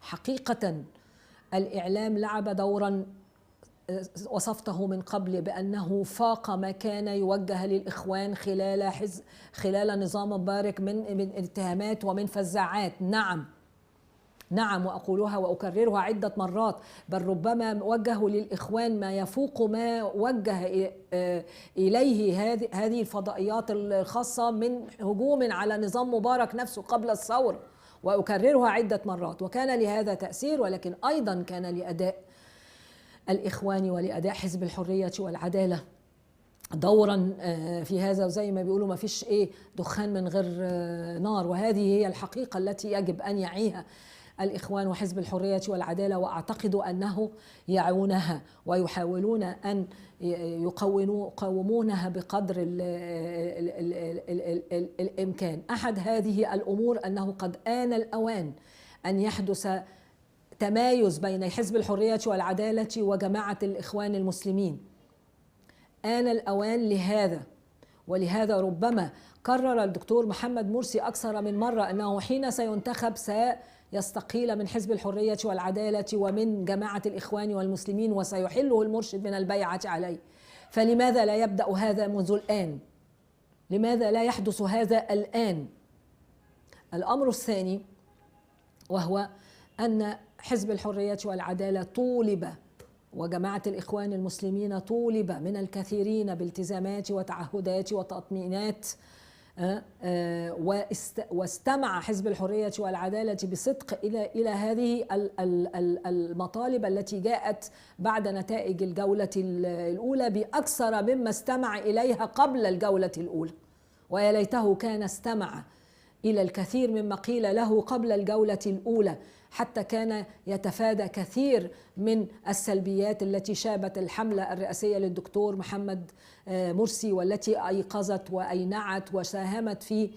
حقيقة الإعلام لعب دورا وصفته من قبل بأنه فاق ما كان يوجه للإخوان خلال نظام مبارك من اتهامات ومن فزاعات. نعم، وأقولها وأكررها عدة مرات، بل ربما وجهوا للإخوان ما يفوق ما وجه إليه هذه الفضائيات الخاصة من هجوم على نظام مبارك نفسه قبل الثورة، وأكررها عدة مرات. وكان لهذا تأثير، ولكن أيضا كان لأداء الإخوان ولأداء حزب الحرية والعدالة دورا في هذا. وزي ما بيقولوا ما فيش دخان من غير نار، وهذه هي الحقيقة التي يجب أن يعيها الإخوان وحزب الحرية والعدالة، وأعتقد أنه يعونها ويحاولون أن يقومونها بقدر الإمكان. أحد هذه الأمور أنه قد آن الأوان أن يحدث تمايز بين حزب الحرية والعدالة وجماعة الإخوان المسلمين. آن الأوان لهذا، ولهذا ربما كرر الدكتور محمد مرسي أكثر من مرة أنه حين سينتخب سيستقيل من حزب الحرية والعدالة ومن جماعة الإخوان والمسلمين، وسيحله المرشد من البيعة عليه. فلماذا لا يبدأ هذا منذ الآن؟ لماذا لا يحدث هذا الآن؟ الأمر الثاني وهو أن حزب الحرية والعدالة طولب وجماعة الإخوان المسلمين طولب من الكثيرين بالتزامات وتعهدات وتطمينات، واستمع حزب الحرية والعدالة بصدق إلى هذه المطالب التي جاءت بعد نتائج الجولة الأولى بأكثر مما استمع إليها قبل الجولة الأولى. ويا ليته كان استمع إلى الكثير مما قيل له قبل الجولة الأولى، حتى كان يتفادى كثير من السلبيات التي شابت الحملة الرئاسية للدكتور محمد مرسي، والتي أيقظت وأينعت وساهمت في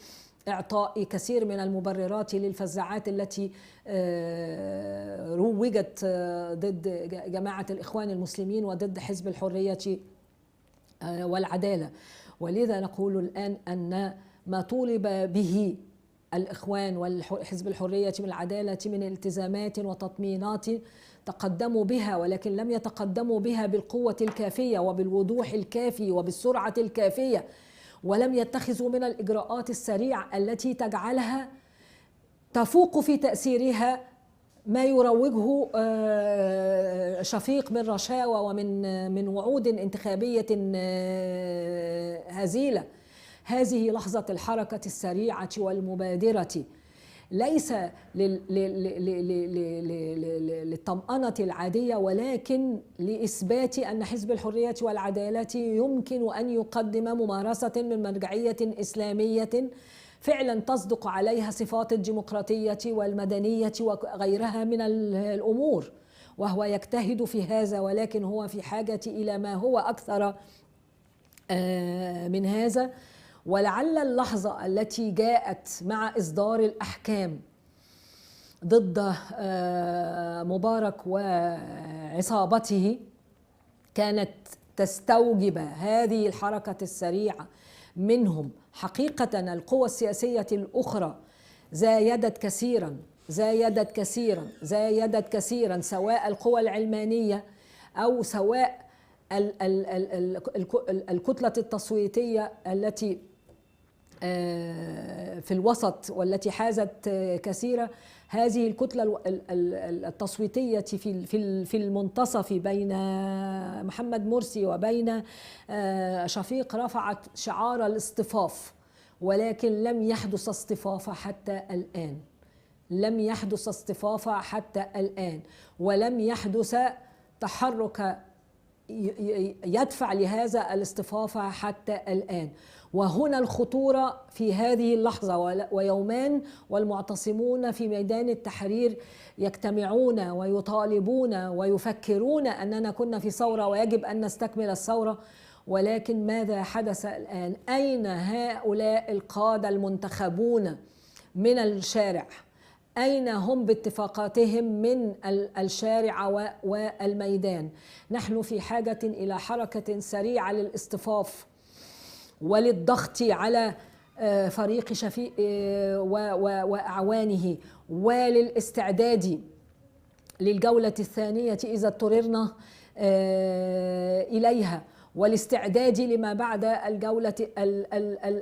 إعطاء كثير من المبررات للفزاعات التي روجت ضد جماعة الإخوان المسلمين وضد حزب الحرية والعدالة. ولذا نقول الآن أن ما طولب به الإخوان وحزب الحرية والعدالة من التزامات وتطمينات تقدموا بها، ولكن لم يتقدموا بها بالقوة الكافية وبالوضوح الكافي وبالسرعة الكافية، ولم يتخذوا من الإجراءات السريعة التي تجعلها تفوق في تأثيرها ما يروجه شفيق من رشاوى ومن وعود انتخابية هزيلة. هذه لحظة الحركة السريعة والمبادرة، ليس للطمأنة العادية، ولكن لإثبات أن حزب الحرية والعدالة يمكن أن يقدم ممارسة من مرجعية إسلامية فعلا تصدق عليها صفات الديمقراطية والمدنية وغيرها من الأمور، وهو يجتهد في هذا، ولكن هو في حاجة إلى ما هو أكثر من هذا. ولعل اللحظة التي جاءت مع إصدار الأحكام ضد مبارك وعصابته كانت تستوجب هذه الحركة السريعة منهم. حقيقة القوى السياسية الأخرى زايدت كثيرا، سواء القوى العلمانية أو سواء الكتلة التصويتية التي في الوسط والتي حازت كثيرة. هذه الكتلة التصويتية في المنتصف بين محمد مرسي وبين شفيق رفعت شعار الاصطفاف، ولكن لم يحدث اصطفاف حتى الآن، ولم يحدث تحرك يدفع لهذا الاصطفاف حتى الآن. وهنا الخطورة في هذه اللحظة ويومان، والمعتصمون في ميدان التحرير يجتمعون ويطالبون ويفكرون أننا كنا في ثورة ويجب أن نستكمل الثورة. ولكن ماذا حدث الآن؟ أين هؤلاء القادة المنتخبون من الشارع؟ أين هم باتفاقاتهم من الشارع والميدان؟ نحن في حاجة إلى حركة سريعة للاصطفاف وللضغط على فريق شفيق وأعوانه، وللاستعداد للجولة الثانية إذا اضطررنا إليها، والاستعداد لما بعد الجولة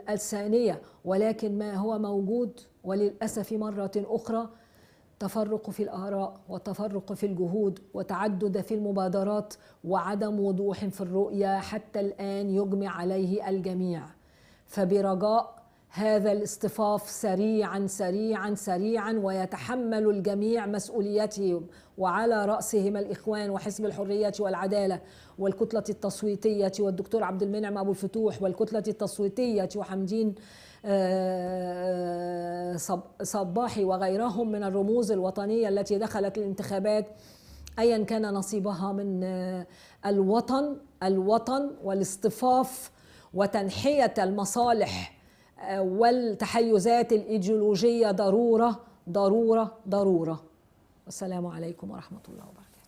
الثانية. ولكن ما هو موجود وللأسف مرة أخرى تفرق في الآراء وتفرق في الجهود وتعدد في المبادرات وعدم وضوح في الرؤية حتى الآن يجمع عليه الجميع. فبرجاء هذا الاصطفاف سريعا سريعا سريعا، ويتحمل الجميع مسؤوليتهم، وعلى رأسهم الإخوان وحزب الحرية والعدالة والكتلة التصويتية والدكتور عبد المنعم أبو الفتوح والكتلة التصويتية وحمدين صباحي وغيرهم من الرموز الوطنية التي دخلت الانتخابات أيا كان نصيبها من الوطن والاصطفاف وتنحية المصالح والتحيزات الإيديولوجية ضرورة ضرورة ضرورة. والسلام عليكم ورحمة الله وبركاته.